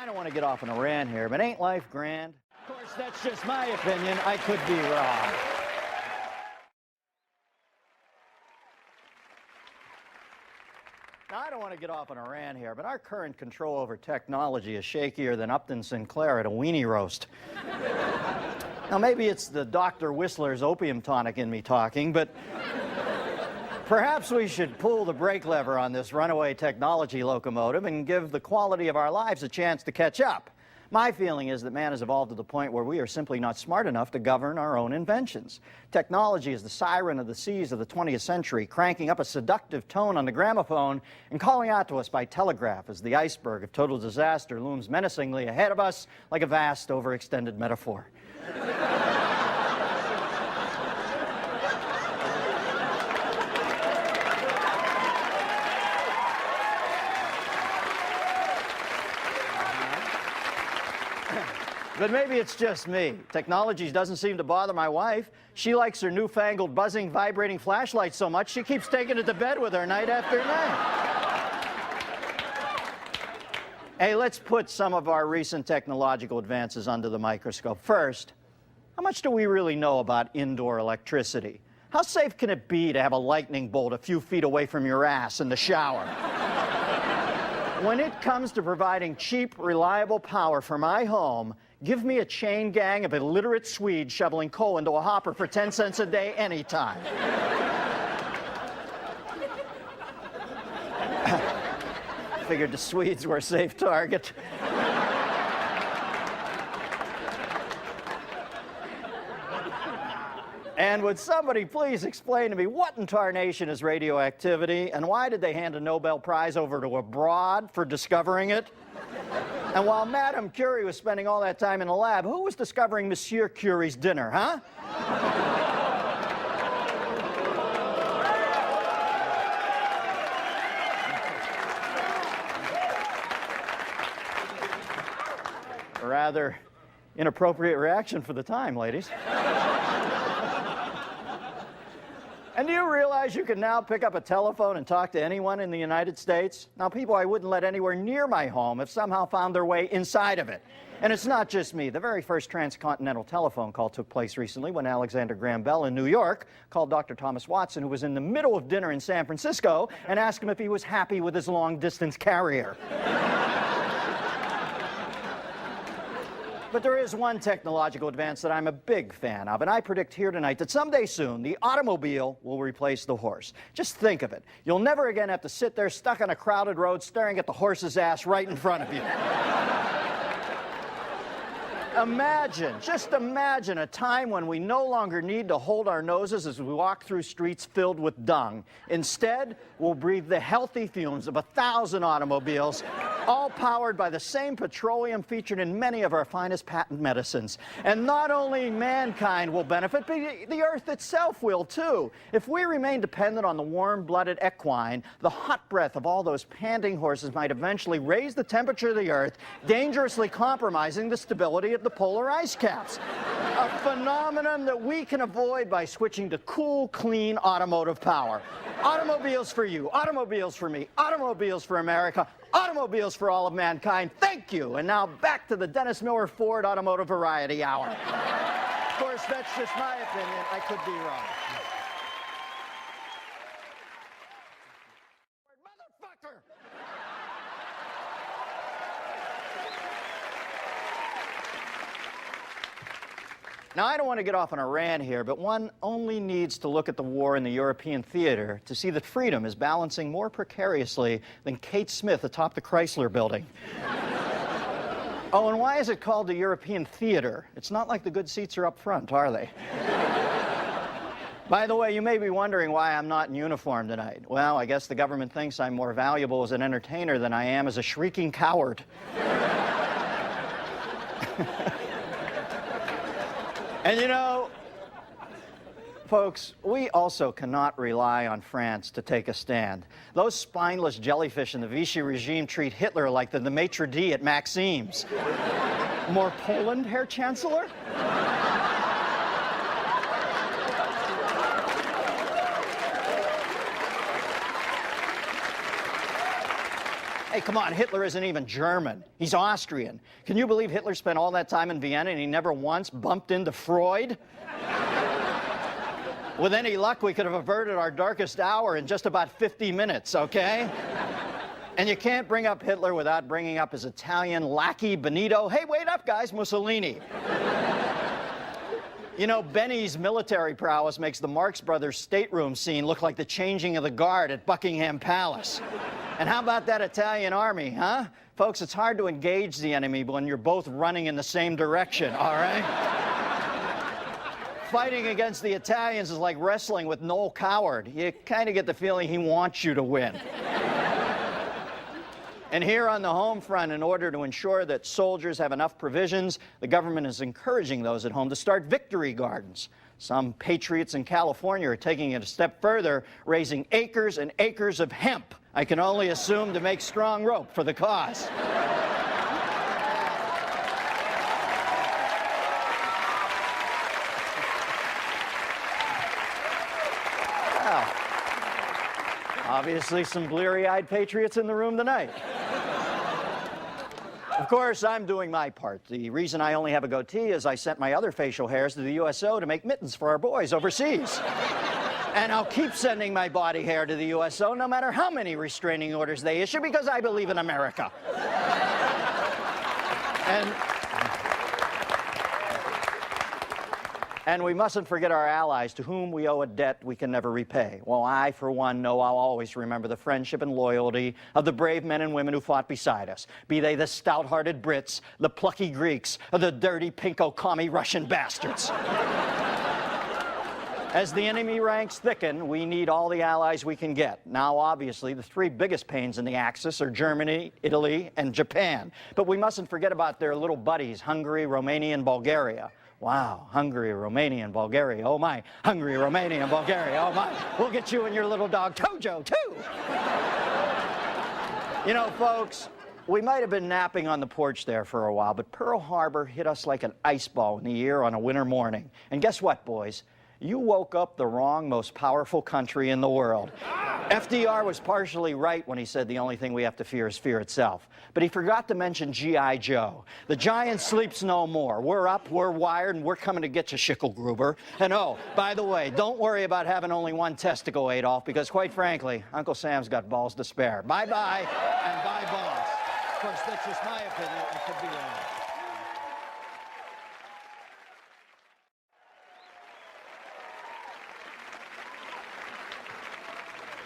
don't want to get off on a rant here, but ain't life grand? Of course, that's just my opinion. I could be wrong. Now, I don't want to get off on a rant here, but our current control over technology is shakier than Upton Sinclair at a weenie roast. Now, maybe it's the Dr. Whistler's opium tonic in me talking, but perhaps we should pull the brake lever on this runaway technology locomotive and give the quality of our lives a chance to catch up. My feeling is that man has evolved to the point where we are simply not smart enough to govern our own inventions. Technology is the siren of the seas of the 20th century, cranking up a seductive tone on the gramophone and calling out to us by telegraph as the iceberg of total disaster looms menacingly ahead of us like a vast, overextended metaphor. But maybe it's just me. Technology doesn't seem to bother my wife. She likes her newfangled, buzzing, vibrating flashlight so much, she keeps taking it to bed with her night after night. Hey, let's put some of our recent technological advances under the microscope. First, how much do we really know about indoor electricity? How safe can it be to have a lightning bolt a few feet away from your ass in the shower? When it comes to providing cheap, reliable power for my home, give me a chain gang of illiterate Swedes shoveling coal into a hopper for 10 cents a day anytime. Figured the Swedes were a safe target. And would somebody please explain to me what in tarnation is radioactivity, and why did they hand a Nobel Prize over to a broad for discovering it? And while Madame Curie was spending all that time in the lab, who was discovering Monsieur Curie's dinner, huh? A rather inappropriate reaction for the time, ladies. And do you realize you can now pick up a telephone and talk to anyone in the United States? Now, people I wouldn't let anywhere near my home have somehow found their way inside of it. And it's not just me. The very first transcontinental telephone call took place recently when Alexander Graham Bell in New York called Dr. Thomas Watson, who was in the middle of dinner in San Francisco, and asked him if he was happy with his long-distance carrier. But there is one technological advance that I'm a big fan of, and I predict here tonight that someday soon the automobile will replace the horse. Just think of it. You'll never again have to sit there stuck on a crowded road staring at the horse's ass right in front of you. Just imagine a time when we no longer need to hold our noses as we walk through streets filled with dung. Instead, we'll breathe the healthy fumes of 1,000 automobiles, all powered by the same petroleum featured in many of our finest patent medicines. And not only mankind will benefit, but the earth itself will too. If we remain dependent on the warm-blooded equine, the hot breath of all those panting horses might eventually raise the temperature of the earth, dangerously compromising the stability of the polar ice caps. A phenomenon that we can avoid by switching to cool, clean automotive power. Automobiles for you, automobiles for me, automobiles for America, automobiles for all of mankind. Thank you. And now back to the Dennis Miller Ford Automotive Variety Hour. Of course, that's just my opinion. I could be wrong. Motherfucker! Now, I don't want to get off on a rant here, but one only needs to look at the war in the European theater to see that freedom is balancing more precariously than Kate Smith atop the Chrysler Building. Oh, and why is it called the European theater? It's not like the good seats are up front, are they? By the way, you may be wondering why I'm not in uniform tonight. Well, I guess the government thinks I'm more valuable as an entertainer than I am as a shrieking coward. And you know, folks, we also cannot rely on France to take a stand. Those spineless jellyfish in the Vichy regime treat Hitler like the maitre d' at Maxime's. More Poland, Herr Chancellor? Hey, come on, Hitler isn't even German. He's Austrian. Can you believe Hitler spent all that time in Vienna and he never once bumped into Freud? With any luck, we could have averted our darkest hour in just about 50 minutes, okay? And you can't bring up Hitler without bringing up his Italian lackey, Benito. Hey, wait up, guys, Mussolini. You know, Benny's military prowess makes the Marx Brothers stateroom scene look like the changing of the guard at Buckingham Palace. And how about that Italian army, huh? Folks, it's hard to engage the enemy when you're both running in the same direction, all right? Fighting against the Italians is like wrestling with Noel Coward. You kind of get the feeling he wants you to win. And here on the home front, in order to ensure that soldiers have enough provisions, the government is encouraging those at home to start victory gardens. Some patriots in California are taking it a step further, raising acres and acres of hemp. I can only assume to make strong rope for the cause. Well, obviously some bleary-eyed patriots in the room tonight. Of course, I'm doing my part. The reason I only have a goatee is I sent my other facial hairs to the USO to make mittens for our boys overseas. And I'll keep sending my body hair to the USO no matter how many restraining orders they issue, because I believe in America. And we mustn't forget our allies, to whom we owe a debt we can never repay. Well, I, for one, know I'll always remember the friendship and loyalty of the brave men and women who fought beside us, be they the stout-hearted Brits, the plucky Greeks, or the dirty pinko-commie Russian bastards. As the enemy ranks thicken, we need all the allies we can get. Now, obviously, the three biggest pains in the Axis are Germany, Italy, and Japan. But we mustn't forget about their little buddies, Hungary, Romania, and Bulgaria. Wow, Hungary, Romania, and Bulgaria. Oh, my. Hungary, Romania, and Bulgaria. Oh, my. We'll get you and your little dog, Tojo, too. You know, folks, we might have been napping on the porch there for a while, but Pearl Harbor hit us like an ice ball in the ear on a winter morning. And guess what, boys? You woke up the wrong, most powerful country in the world. FDR was partially right when he said the only thing we have to fear is fear itself. But he forgot to mention G.I. Joe. The giant sleeps no more. We're up, we're wired, and we're coming to get you, Schicklgruber. And oh, by the way, don't worry about having only one testicle, Adolf, because quite frankly, Uncle Sam's got balls to spare. Bye-bye, and bye balls. Of course, that's just my opinion. I could be wrong.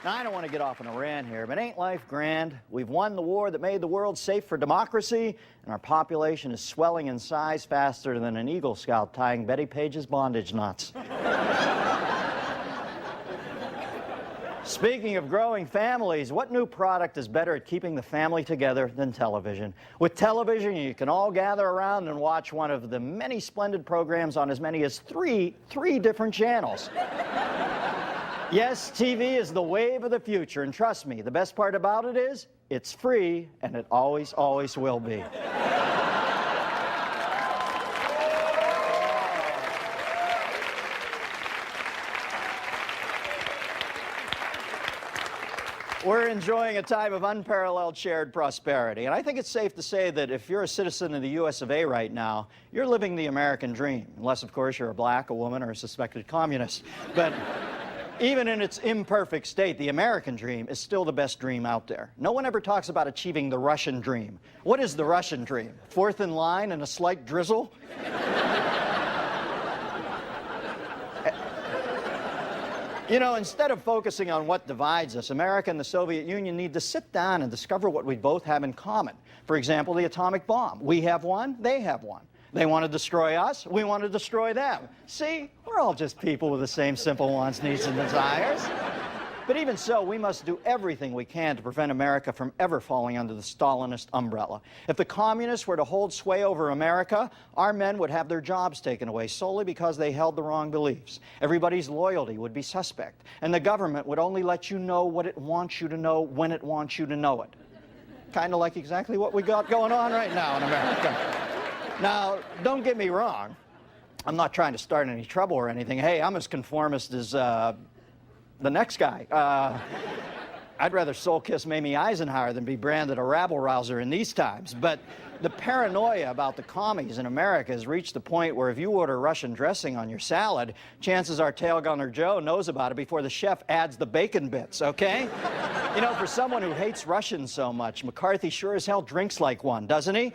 Now, I don't want to get off on a rant here, but ain't life grand? We've won the war that made the world safe for democracy, and our population is swelling in size faster than an Eagle Scout tying Betty Page's bondage knots. Speaking of growing families, what new product is better at keeping the family together than television? With television, you can all gather around and watch one of the many splendid programs on as many as three different channels. Yes, TV is the wave of the future, and trust me, the best part about it is, it's free, and it always, always will be. We're enjoying a time of unparalleled shared prosperity, and I think it's safe to say that if you're a citizen of the US of A right now, you're living the American dream, unless, of course, you're a black, a woman, or a suspected communist. But even in its imperfect state, the American dream is still the best dream out there. No one ever talks about achieving the Russian dream. What is the Russian dream? Fourth in line and a slight drizzle? You know, instead of focusing on what divides us, America and the Soviet Union need to sit down and discover what we both have in common. For example, the atomic bomb. We have one, they have one. They want to destroy us, we want to destroy them. See, we're all just people with the same simple wants, needs, and desires. But even so, we must do everything we can to prevent America from ever falling under the Stalinist umbrella. If the communists were to hold sway over America, our men would have their jobs taken away solely because they held the wrong beliefs. Everybody's loyalty would be suspect, and the government would only let you know what it wants you to know when it wants you to know it. Kind of like exactly what we got going on right now in America. Now, don't get me wrong. I'm not trying to start any trouble or anything. Hey, I'm as conformist as the next guy. I'd rather soul kiss Mamie Eisenhower than be branded a rabble-rouser in these times. But the paranoia about the commies in America has reached the point where if you order Russian dressing on your salad, chances are Tail Gunner Joe knows about it before the chef adds the bacon bits, okay? You know, for someone who hates Russians so much, McCarthy sure as hell drinks like one, doesn't he?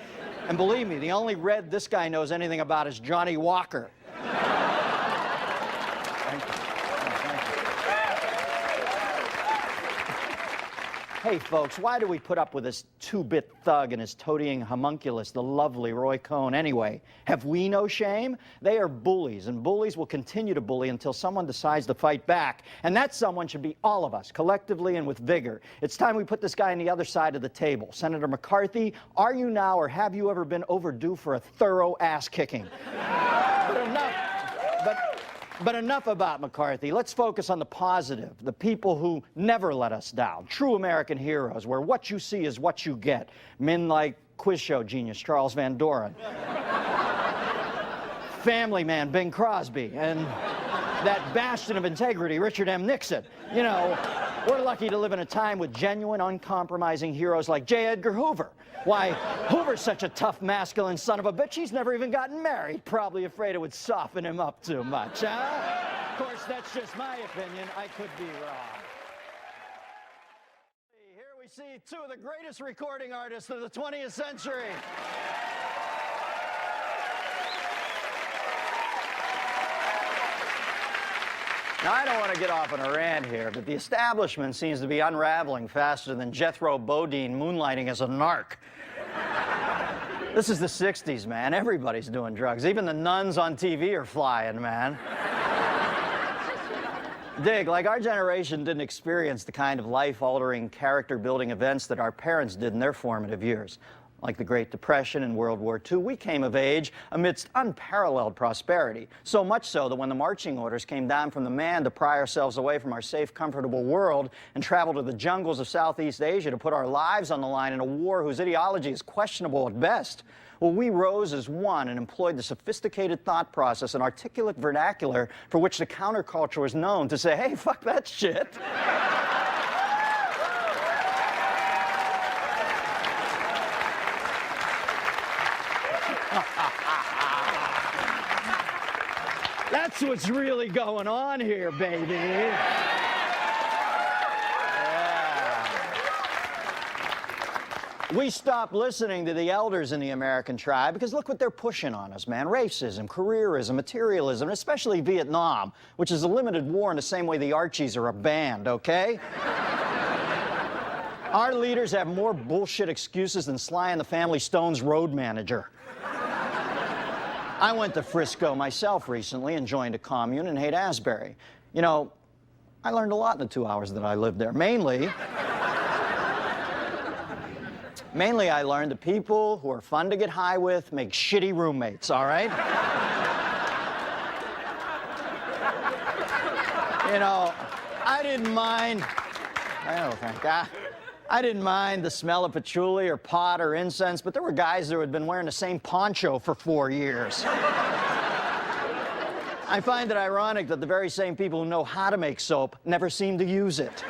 And believe me, the only red this guy knows anything about is Johnny Walker. Thank you. Hey, folks, why do we put up with this two-bit thug and his toadying homunculus, the lovely Roy Cohn, anyway? Have we no shame? They are bullies, and bullies will continue to bully until someone decides to fight back. And that someone should be all of us, collectively and with vigor. It's time we put this guy on the other side of the table. Senator McCarthy, are you now or have you ever been overdue for a thorough ass-kicking? But enough about McCarthy. Let's focus on the positive, the people who never let us down, true American heroes, where what you see is what you get. Men like quiz show genius Charles Van Doren, family man Bing Crosby, and that bastion of integrity Richard M. Nixon. You know, we're lucky to live in a time with genuine, uncompromising heroes like J. Edgar Hoover. Why, Hoover's such a tough, masculine son of a bitch, he's never even gotten married. Probably afraid it would soften him up too much, huh? Of course, that's just my opinion. I could be wrong. Here we see two of the greatest recording artists of the 20th century. Now, I don't want to get off on a rant here, but the establishment seems to be unraveling faster than Jethro Bodine moonlighting as a narc. This is the 60s, man. Everybody's doing drugs. Even the nuns on TV are flying, man. Dig, like our generation didn't experience the kind of life-altering, character-building events that our parents did in their formative years. Like the Great Depression and World War II, we came of age amidst unparalleled prosperity. So much so that when the marching orders came down from the man to pry ourselves away from our safe, comfortable world and travel to the jungles of Southeast Asia to put our lives on the line in a war whose ideology is questionable at best, well, we rose as one and employed the sophisticated thought process and articulate vernacular for which the counterculture was known to say, hey, fuck that shit. That's what's really going on here, baby. Yeah. We stopped listening to the elders in the American tribe because look what they're pushing on us, man. Racism, careerism, materialism, especially Vietnam, which is a limited war in the same way the Archies are a band, okay? Our leaders have more bullshit excuses than Sly and the Family Stone's road manager. I went to Frisco myself recently and joined a commune in Haight-Ashbury. You know, I learned a lot in the 2 hours that I lived there. Mainly, I learned the people who are fun to get high with make shitty roommates, all right? You know, I didn't mind, oh, thank God. I didn't mind the smell of patchouli or pot or incense, but there were guys who had been wearing the same poncho for 4 years. I find it ironic that the very same people who know how to make soap never seem to use it.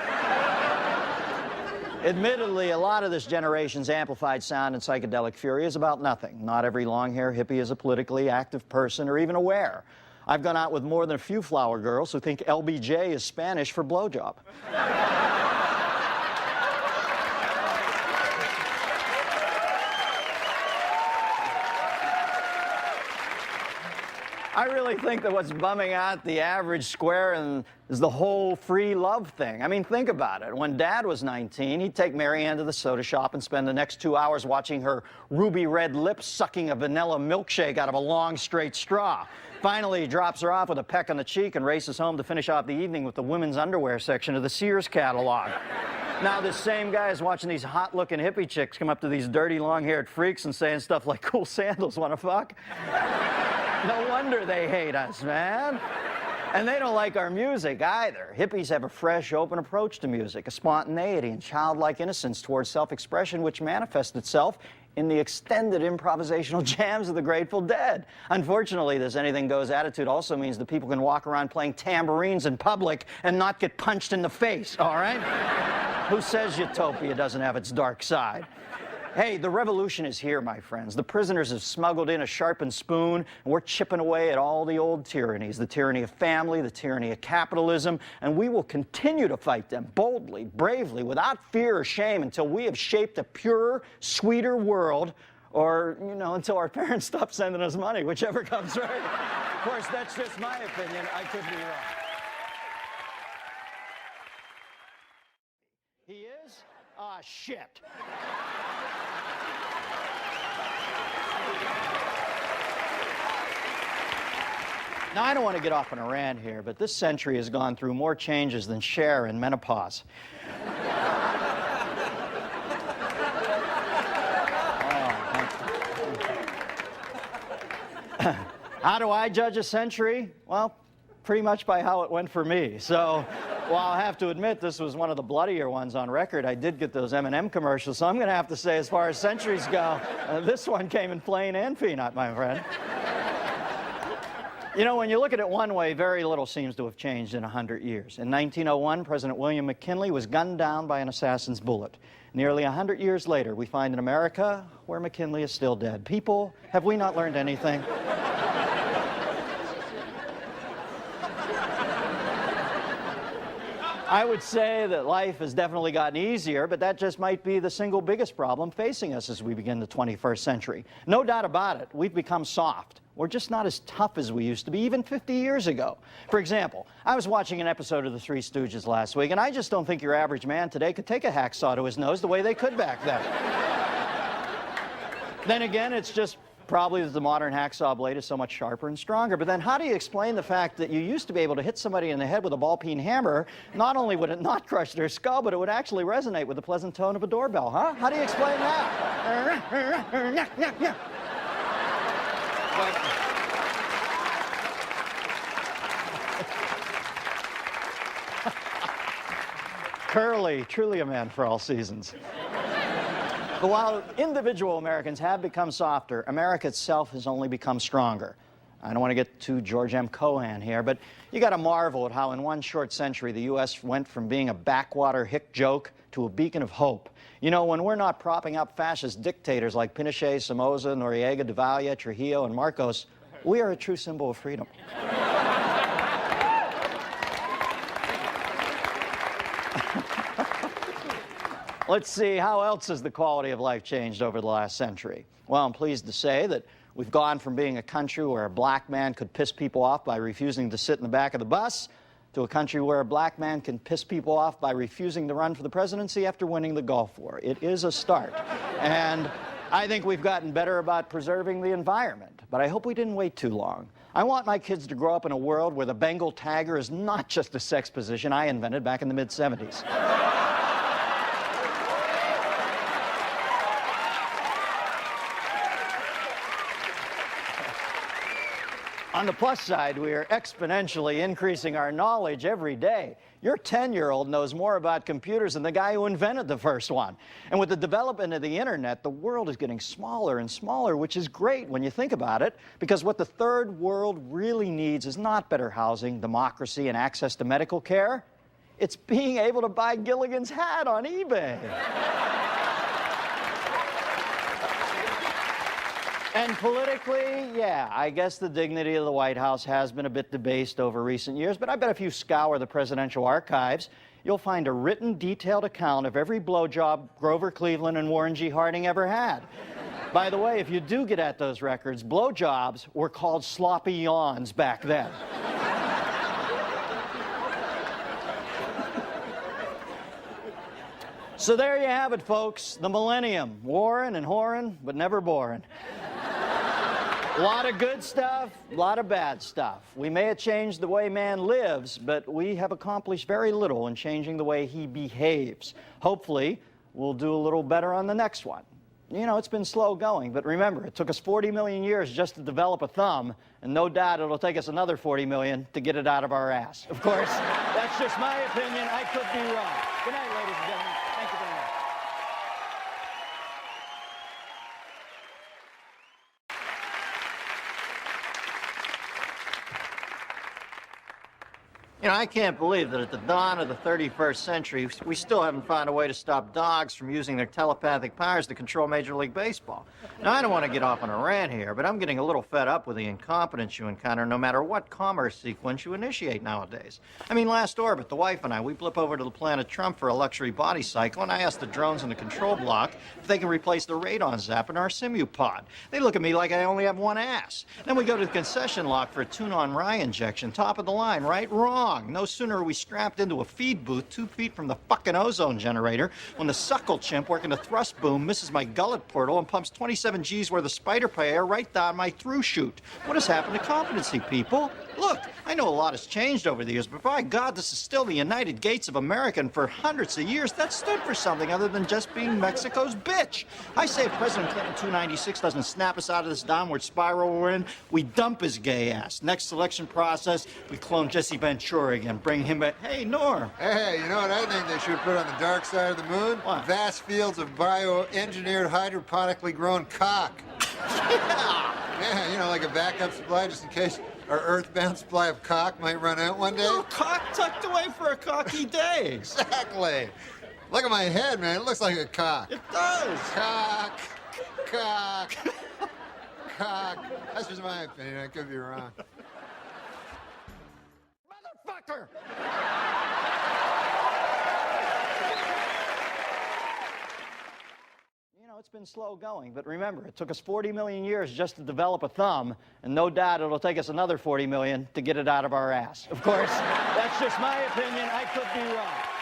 Admittedly, a lot of this generation's amplified sound and psychedelic fury is about nothing. Not every long-hair hippie is a politically active person or even aware. I've gone out with more than a few flower girls who think LBJ is Spanish for blowjob. I really think that what's bumming out the average square is the whole free love thing. I mean, think about it. When Dad was 19, he'd take Marianne to the soda shop and spend the next 2 hours watching her ruby red lips sucking a vanilla milkshake out of a long, straight straw. Finally, he drops her off with a peck on the cheek and races home to finish off the evening with the women's underwear section of the Sears catalog. Now, this same guy is watching these hot-looking hippie chicks come up to these dirty, long-haired freaks and saying stuff like, cool sandals, wanna fuck? No wonder they hate us, man. And they don't like our music either. Hippies have a fresh, open approach to music, a spontaneity and childlike innocence towards self-expression which manifests itself in the extended improvisational jams of the Grateful Dead. Unfortunately, this anything-goes attitude also means that people can walk around playing tambourines in public and not get punched in the face, all right? Who says utopia doesn't have its dark side? Hey, the revolution is here, my friends. The prisoners have smuggled in a sharpened spoon, and we're chipping away at all the old tyrannies, the tyranny of family, the tyranny of capitalism, and we will continue to fight them boldly, bravely, without fear or shame until we have shaped a purer, sweeter world, or, until our parents stop sending us money, whichever comes first. Of course, that's just my opinion. I could be wrong. He is? Ah, shit. Now, I don't want to get off on a rant here, but this century has gone through more changes than Cher in menopause. How do I judge a century? Well, pretty much by how it went for me. So, while I have to admit this was one of the bloodier ones on record, I did get those M&M commercials, so I'm going to have to say, as far as centuries go, this one came in plain and peanut, my friend. When you look at it one way, very little seems to have changed in 100 years. In 1901, President William McKinley was gunned down by an assassin's bullet. Nearly 100 years later, we find in America where McKinley is still dead. People, have we not learned anything? I would say that life has definitely gotten easier, but that just might be the single biggest problem facing us as we begin the 21st century. No doubt about it, we've become soft. We're just not as tough as we used to be even 50 years ago. For example, I was watching an episode of The Three Stooges last week, and I just don't think your average man today could take a hacksaw to his nose the way they could back then. Then again, it's just probably that the modern hacksaw blade is so much sharper and stronger. But then how do you explain the fact that you used to be able to hit somebody in the head with a ball-peen hammer? Not only would it not crush their skull, but it would actually resonate with the pleasant tone of a doorbell, huh? How do you explain that? Curly, truly a man for all seasons. But while individual Americans have become softer, America itself has only become stronger. I don't want to get too George M. Cohan here, but you got to marvel at how in one short century the U.S. went from being a backwater hick joke to a beacon of hope. When we're not propping up fascist dictators like Pinochet, Somoza, Noriega, Duvalier, Trujillo, and Marcos, we are a true symbol of freedom. Let's see, how else has the quality of life changed over the last century? Well, I'm pleased to say that we've gone from being a country where a black man could piss people off by refusing to sit in the back of the bus to a country where a black man can piss people off by refusing to run for the presidency after winning the Gulf War. It is a start. And I think we've gotten better about preserving the environment, but I hope we didn't wait too long. I want my kids to grow up in a world where the Bengal tiger is not just a sex position I invented back in the mid-'70s. On the plus side, we are exponentially increasing our knowledge every day. Your 10-year-old knows more about computers than the guy who invented the first one. And with the development of the internet, the world is getting smaller and smaller, which is great when you think about it, because what the third world really needs is not better housing, democracy, and access to medical care. It's being able to buy Gilligan's hat on eBay. And politically, yeah, I guess the dignity of the White House has been a bit debased over recent years, but I bet if you scour the presidential archives, you'll find a written, detailed account of every blowjob Grover Cleveland and Warren G. Harding ever had. By the way, if you do get at those records, blowjobs were called sloppy yawns back then. So there you have it, folks. The millennium. Warring and whoring, but never boring. A lot of good stuff, a lot of bad stuff. We may have changed the way man lives, but we have accomplished very little in changing the way he behaves. Hopefully, we'll do a little better on the next one. It's been slow going, but remember, it took us 40 million years just to develop a thumb, and no doubt it'll take us another 40 million to get it out of our ass. Of course, that's just my opinion. I could be wrong. Good night, ladies and gentlemen. Thank you very much. You know, I can't believe that at the dawn of the 31st century, we still haven't found a way to stop dogs from using their telepathic powers to control Major League Baseball. Now, I don't want to get off on a rant here, but I'm getting a little fed up with the incompetence you encounter no matter what commerce sequence you initiate nowadays. I mean, last orbit, the wife and I, we blip over to the planet Trump for a luxury body cycle, and I asked the drones in the control block if they can replace the radon zap in our simu pod. They look at me like I only have one ass. Then we go to the concession lock for a tune-on rye injection, top of the line, right? Wrong. No sooner are we strapped into a feed booth 2 feet from the fucking ozone generator when the suckle chimp working the thrust boom misses my gullet portal and pumps 27 G's worth of spider pie air right down my through chute. What has happened to competency, people? Look, I know a lot has changed over the years, but by God, this is still the United Gates of America, and for hundreds of years, that stood for something other than just being Mexico's bitch. I say if President Clinton 296 doesn't snap us out of this downward spiral we're in, we dump his gay ass. Next selection process, we clone Jesse Ventura again, bring him back. Hey, Norm. Hey, you know what I think they should put on the dark side of the moon? What? Vast fields of bioengineered, hydroponically grown cock. Yeah, you know, like a backup supply just in case our earthbound supply of cock might run out one day. A little cock tucked away for a cocky day. Exactly. Look at my head, man. It looks like a cock. It does. Cock. Cock. Cock. That's just my opinion. I could be wrong. Motherfucker! You know, it's been slow going, but remember, it took us 40 million years just to develop a thumb, and no doubt it'll take us another 40 million to get it out of our ass. Of course, that's just my opinion. I could be wrong.